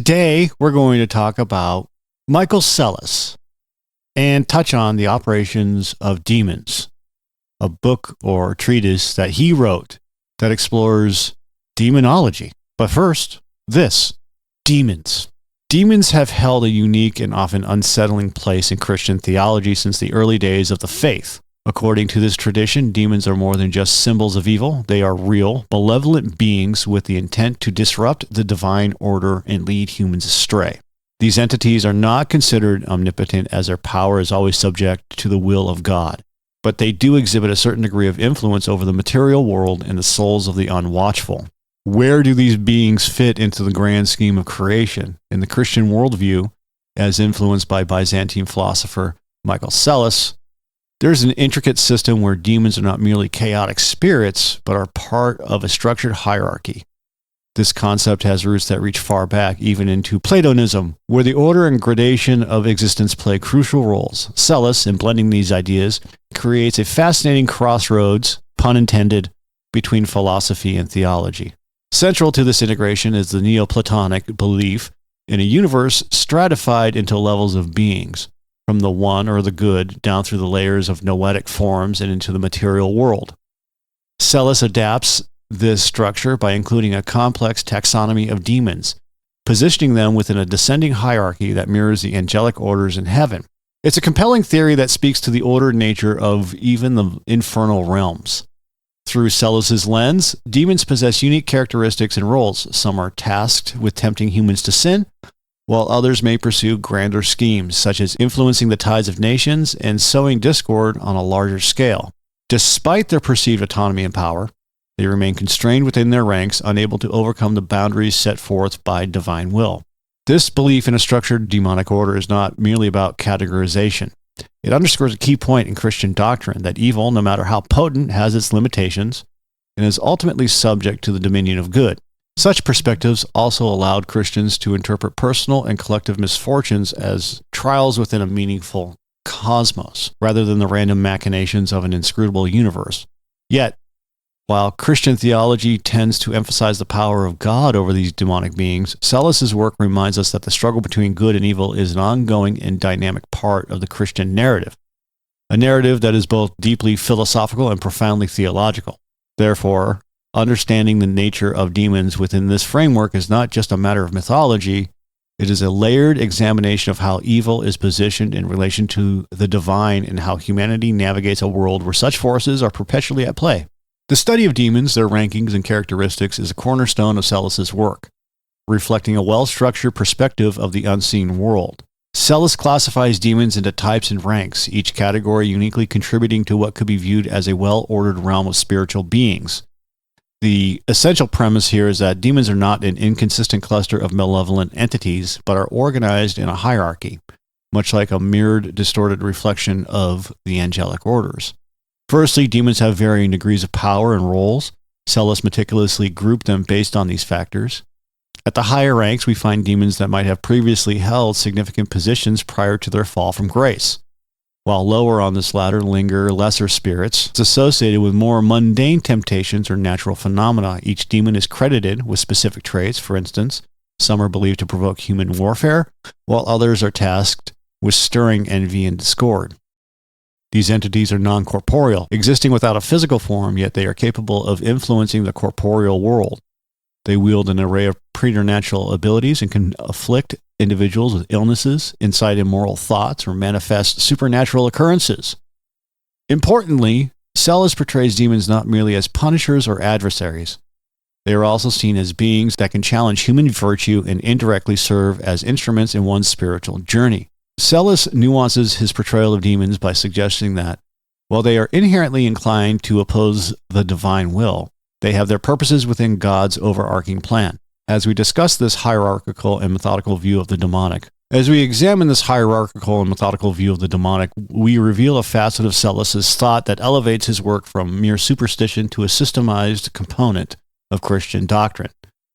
Today, we're going to talk about Michael Psellus and touch on the operations of demons, a book or treatise that he wrote that explores demonology. But first, demons. Demons have held a unique and often unsettling place in Christian theology since the early days of the faith. According to this tradition, demons are more than just symbols of evil. They are real, malevolent beings with the intent to disrupt the divine order and lead humans astray. These entities are not considered omnipotent, as their power is always subject to the will of God, but they do exhibit a certain degree of influence over the material world and the souls of the unwatchful. Where do these beings fit into the grand scheme of creation? In the Christian worldview, as influenced by Byzantine philosopher Michael Psellus, there's an intricate system where demons are not merely chaotic spirits, but are part of a structured hierarchy. This concept has roots that reach far back, even into Platonism, where the order and gradation of existence play crucial roles. Psellus, in blending these ideas, creates a fascinating crossroads, pun intended, between philosophy and theology. Central to this integration is the Neoplatonic belief in a universe stratified into levels of beings, from the one or the good down through the layers of noetic forms and into the material world. Psellus adapts this structure by including a complex taxonomy of demons, positioning them within a descending hierarchy that mirrors the angelic orders in heaven. It's a compelling theory that speaks to the ordered nature of even the infernal realms. Through Psellus's lens, demons possess unique characteristics and roles. Some are tasked with tempting humans to sin, while others may pursue grander schemes, such as influencing the tides of nations and sowing discord on a larger scale. Despite their perceived autonomy and power, they remain constrained within their ranks, unable to overcome the boundaries set forth by divine will. This belief in a structured demonic order is not merely about categorization. It underscores a key point in Christian doctrine that evil, no matter how potent, has its limitations and is ultimately subject to the dominion of good. Such perspectives also allowed Christians to interpret personal and collective misfortunes as trials within a meaningful cosmos, rather than the random machinations of an inscrutable universe. Yet, while Christian theology tends to emphasize the power of God over these demonic beings, Psellus's work reminds us that the struggle between good and evil is an ongoing and dynamic part of the Christian narrative, a narrative that is both deeply philosophical and profoundly theological. Therefore, understanding the nature of demons within this framework is not just a matter of mythology, it is a layered examination of how evil is positioned in relation to the divine and how humanity navigates a world where such forces are perpetually at play. The study of demons, their rankings and characteristics, is a cornerstone of Psellus's work, reflecting a well-structured perspective of the unseen world. Psellus classifies demons into types and ranks, each category uniquely contributing to what could be viewed as a well-ordered realm of spiritual beings. The essential premise here is that demons are not an inconsistent cluster of malevolent entities, but are organized in a hierarchy, much like a mirrored, distorted reflection of the angelic orders. Firstly, demons have varying degrees of power and roles. Psellus meticulously grouped them based on these factors. At the higher ranks, we find demons that might have previously held significant positions prior to their fall from grace, while lower on this ladder linger lesser spirits associated with more mundane temptations or natural phenomena. Each demon is credited with specific traits. For instance, some are believed to provoke human warfare, while others are tasked with stirring envy and discord. These entities are non-corporeal, existing without a physical form, yet they are capable of influencing the corporeal world. They wield an array of preternatural abilities and can afflict individuals with illnesses, incite immoral thoughts, or manifest supernatural occurrences. Importantly, Psellus portrays demons not merely as punishers or adversaries. They are also seen as beings that can challenge human virtue and indirectly serve as instruments in one's spiritual journey. Psellus nuances his portrayal of demons by suggesting that, while they are inherently inclined to oppose the divine will, they have their purposes within God's overarching plan. As we discuss this hierarchical and methodical view of the demonic, we examine this hierarchical and methodical view of the demonic, we reveal a facet of Psellus's thought that elevates his work from mere superstition to a systemized component of Christian doctrine.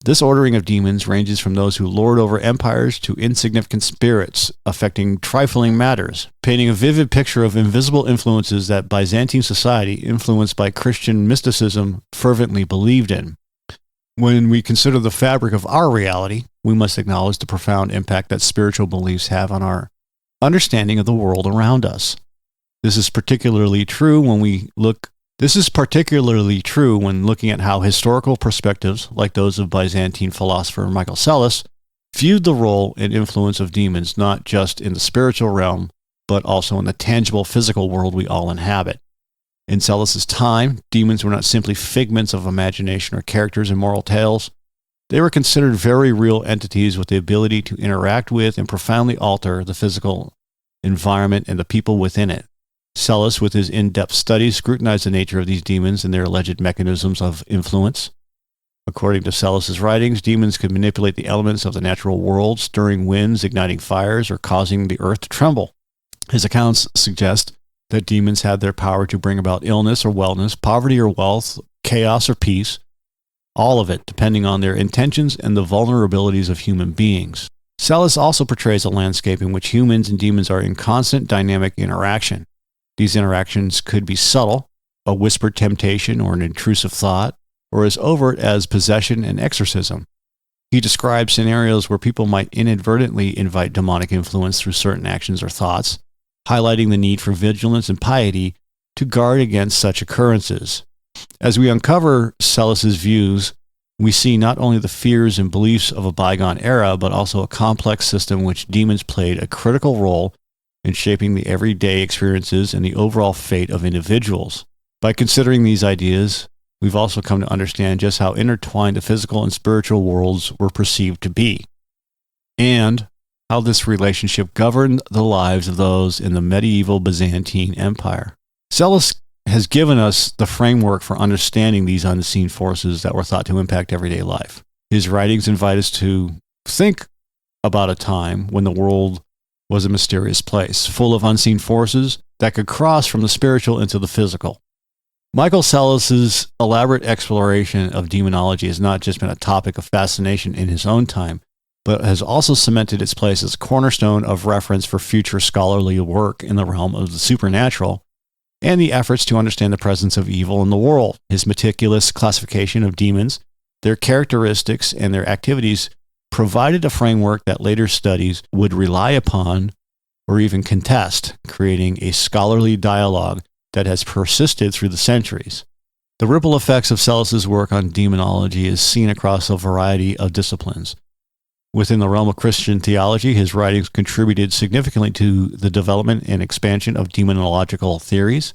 This ordering of demons ranges from those who lord over empires to insignificant spirits affecting trifling matters, painting a vivid picture of invisible influences that Byzantine society, influenced by Christian mysticism, fervently believed in. When we consider the fabric of our reality, we must acknowledge the profound impact that spiritual beliefs have on our understanding of the world around us. This is particularly true when looking at how historical perspectives, like those of Byzantine philosopher Michael Psellus, viewed the role and influence of demons not just in the spiritual realm, but also in the tangible physical world we all inhabit. In Psellus's time, demons were not simply figments of imagination or characters in moral tales. They were considered very real entities with the ability to interact with and profoundly alter the physical environment and the people within it. Psellus, with his in-depth studies, scrutinized the nature of these demons and their alleged mechanisms of influence. According to Psellus's writings, demons could manipulate the elements of the natural world, stirring winds, igniting fires, or causing the earth to tremble. His accounts suggest that demons had their power to bring about illness or wellness, poverty or wealth, chaos or peace, all of it depending on their intentions and the vulnerabilities of human beings. Psellus also portrays a landscape in which humans and demons are in constant dynamic interaction. These interactions could be subtle, a whispered temptation or an intrusive thought, or as overt as possession and exorcism. He describes scenarios where people might inadvertently invite demonic influence through certain actions or thoughts, highlighting the need for vigilance and piety to guard against such occurrences. As we uncover Psellus's views, we see not only the fears and beliefs of a bygone era, but also a complex system in which demons played a critical role in shaping the everyday experiences and the overall fate of individuals. By considering these ideas, we've also come to understand just how intertwined the physical and spiritual worlds were perceived to be, and how this relationship governed the lives of those in the medieval Byzantine Empire. Psellus has given us the framework for understanding these unseen forces that were thought to impact everyday life. His writings invite us to think about a time when the world was a mysterious place, full of unseen forces that could cross from the spiritual into the physical. Michael Psellus's elaborate exploration of demonology has not just been a topic of fascination in his own time, but has also cemented its place as a cornerstone of reference for future scholarly work in the realm of the supernatural and the efforts to understand the presence of evil in the world. His meticulous classification of demons, their characteristics, and their activities provided a framework that later studies would rely upon or even contest, creating a scholarly dialogue that has persisted through the centuries. The ripple effects of Psellus's work on demonology is seen across a variety of disciplines. Within the realm of Christian theology, his writings contributed significantly to the development and expansion of demonological theories.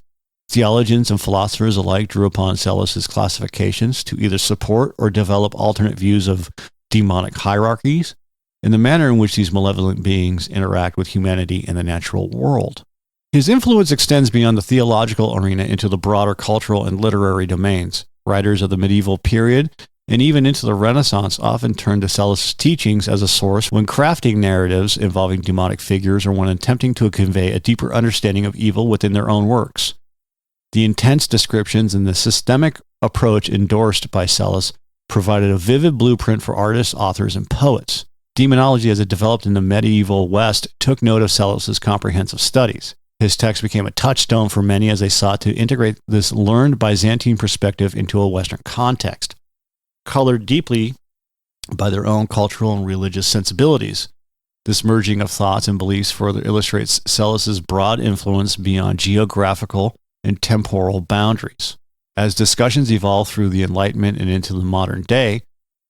Theologians and philosophers alike drew upon Psellus's classifications to either support or develop alternate views of demonic hierarchies and the manner in which these malevolent beings interact with humanity and the natural world. His influence extends beyond the theological arena into the broader cultural and literary domains. Writers of the medieval period and even into the Renaissance often turned to Psellus's teachings as a source when crafting narratives involving demonic figures or when attempting to convey a deeper understanding of evil within their own works. The intense descriptions and the systemic approach endorsed by Psellus provided a vivid blueprint for artists, authors, and poets. Demonology, as it developed in the medieval West, took note of Psellus's comprehensive studies. His text became a touchstone for many as they sought to integrate this learned Byzantine perspective into a Western context, colored deeply by their own cultural and religious sensibilities. This merging of thoughts and beliefs further illustrates Psellus's broad influence beyond geographical and temporal boundaries. As discussions evolve through the Enlightenment and into the modern day,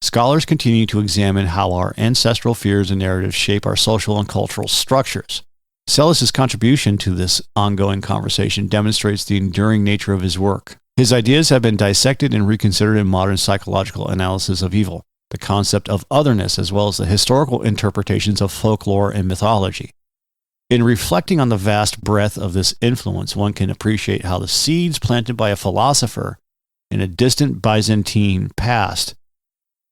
scholars continue to examine how our ancestral fears and narratives shape our social and cultural structures. Psellus's contribution to this ongoing conversation demonstrates the enduring nature of his work. His ideas have been dissected and reconsidered in modern psychological analysis of evil, the concept of otherness, as well as the historical interpretations of folklore and mythology. In reflecting on the vast breadth of this influence, one can appreciate how the seeds planted by a philosopher in a distant Byzantine past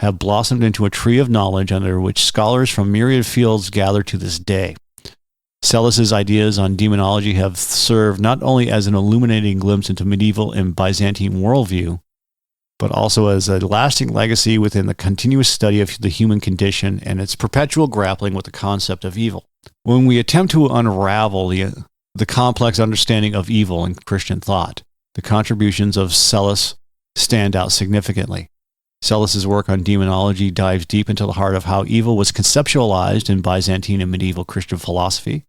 have blossomed into a tree of knowledge under which scholars from myriad fields gather to this day. Psellus's ideas on demonology have served not only as an illuminating glimpse into medieval and Byzantine worldview, but also as a lasting legacy within the continuous study of the human condition and its perpetual grappling with the concept of evil. When we attempt to unravel the complex understanding of evil in Christian thought, the contributions of Psellus stand out significantly. Psellus's work on demonology dives deep into the heart of how evil was conceptualized in Byzantine and medieval Christian philosophy.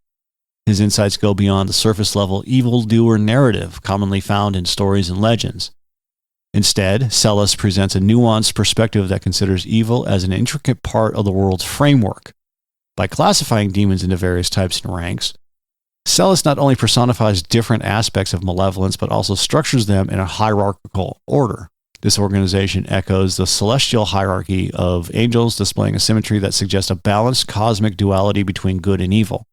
His insights go beyond the surface-level evildoer narrative commonly found in stories and legends. Instead, Psellus presents a nuanced perspective that considers evil as an intricate part of the world's framework. By classifying demons into various types and ranks, Psellus not only personifies different aspects of malevolence, but also structures them in a hierarchical order. This organization echoes the celestial hierarchy of angels, displaying a symmetry that suggests a balanced cosmic duality between good and evil.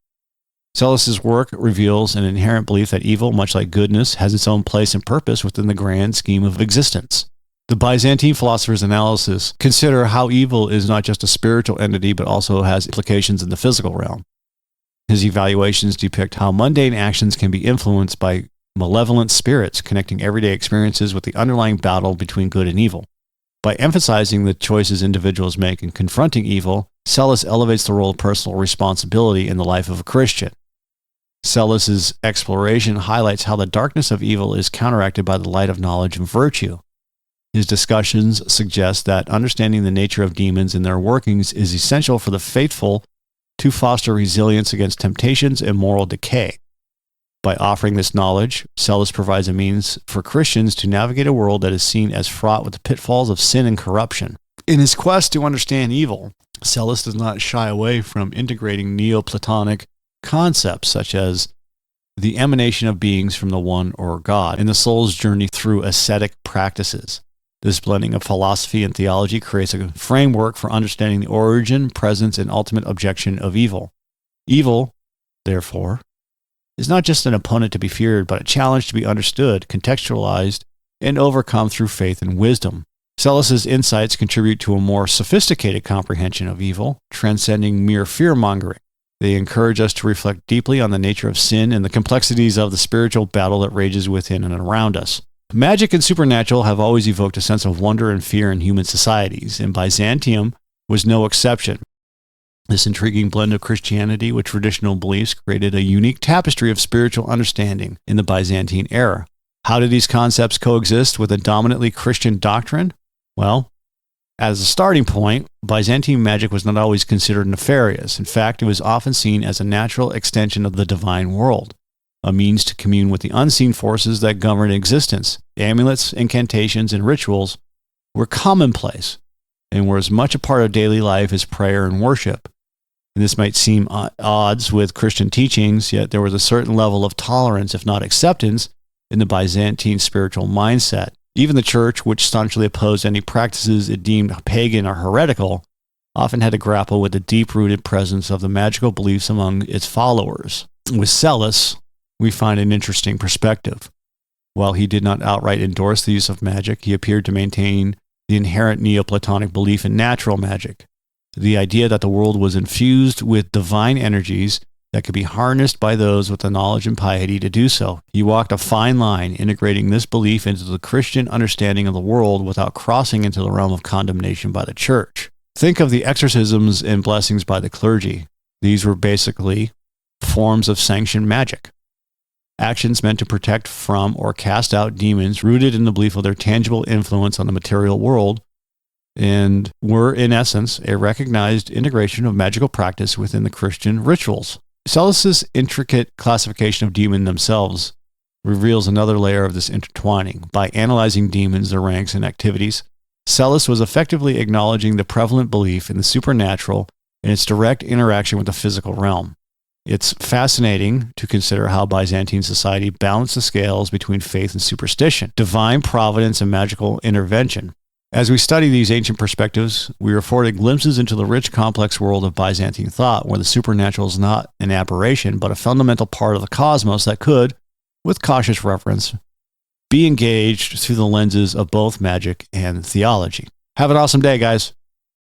Psellus's work reveals an inherent belief that evil, much like goodness, has its own place and purpose within the grand scheme of existence. The Byzantine philosophers' analysis consider how evil is not just a spiritual entity, but also has implications in the physical realm. His evaluations depict how mundane actions can be influenced by malevolent spirits, connecting everyday experiences with the underlying battle between good and evil. By emphasizing the choices individuals make in confronting evil, Psellus elevates the role of personal responsibility in the life of a Christian. Psellus's exploration highlights how the darkness of evil is counteracted by the light of knowledge and virtue. His discussions suggest that understanding the nature of demons and their workings is essential for the faithful to foster resilience against temptations and moral decay. By offering this knowledge, Psellus provides a means for Christians to navigate a world that is seen as fraught with the pitfalls of sin and corruption. In his quest to understand evil, Psellus does not shy away from integrating Neoplatonic concepts such as the emanation of beings from the one or God and the soul's journey through ascetic practices. This blending of philosophy and theology creates a framework for understanding the origin, presence, and ultimate objection of evil. Evil, therefore, is not just an opponent to be feared, but a challenge to be understood, contextualized, and overcome through faith and wisdom. Psellus's insights contribute to a more sophisticated comprehension of evil, transcending mere fear-mongering. They encourage us to reflect deeply on the nature of sin and the complexities of the spiritual battle that rages within and around us. Magic and supernatural have always evoked a sense of wonder and fear in human societies, and Byzantium was no exception. This intriguing blend of Christianity with traditional beliefs created a unique tapestry of spiritual understanding in the Byzantine era. How did these concepts coexist with a dominantly Christian doctrine? Well, as a starting point, Byzantine magic was not always considered nefarious. In fact, it was often seen as a natural extension of the divine world, a means to commune with the unseen forces that govern existence. Amulets, incantations, and rituals were commonplace and were as much a part of daily life as prayer and worship. And this might seem at odds with Christian teachings, yet there was a certain level of tolerance, if not acceptance, in the Byzantine spiritual mindset. Even the church, which staunchly opposed any practices it deemed pagan or heretical, often had to grapple with the deep-rooted presence of the magical beliefs among its followers. With Psellus, we find an interesting perspective. While he did not outright endorse the use of magic, he appeared to maintain the inherent Neoplatonic belief in natural magic, the idea that the world was infused with divine energies that could be harnessed by those with the knowledge and piety to do so. He walked a fine line, integrating this belief into the Christian understanding of the world without crossing into the realm of condemnation by the church. Think of the exorcisms and blessings by the clergy. These were basically forms of sanctioned magic. Actions meant to protect from or cast out demons rooted in the belief of their tangible influence on the material world, and were, in essence, a recognized integration of magical practice within the Christian rituals. Psellus's intricate classification of demons themselves reveals another layer of this intertwining. By analyzing demons, their ranks, and activities, Psellus was effectively acknowledging the prevalent belief in the supernatural and its direct interaction with the physical realm. It's fascinating to consider how Byzantine society balanced the scales between faith and superstition, divine providence and magical intervention. As we study these ancient perspectives, we are afforded glimpses into the rich, complex world of Byzantine thought, where the supernatural is not an aberration, but a fundamental part of the cosmos that could, with cautious reference, be engaged through the lenses of both magic and theology. Have an awesome day, guys.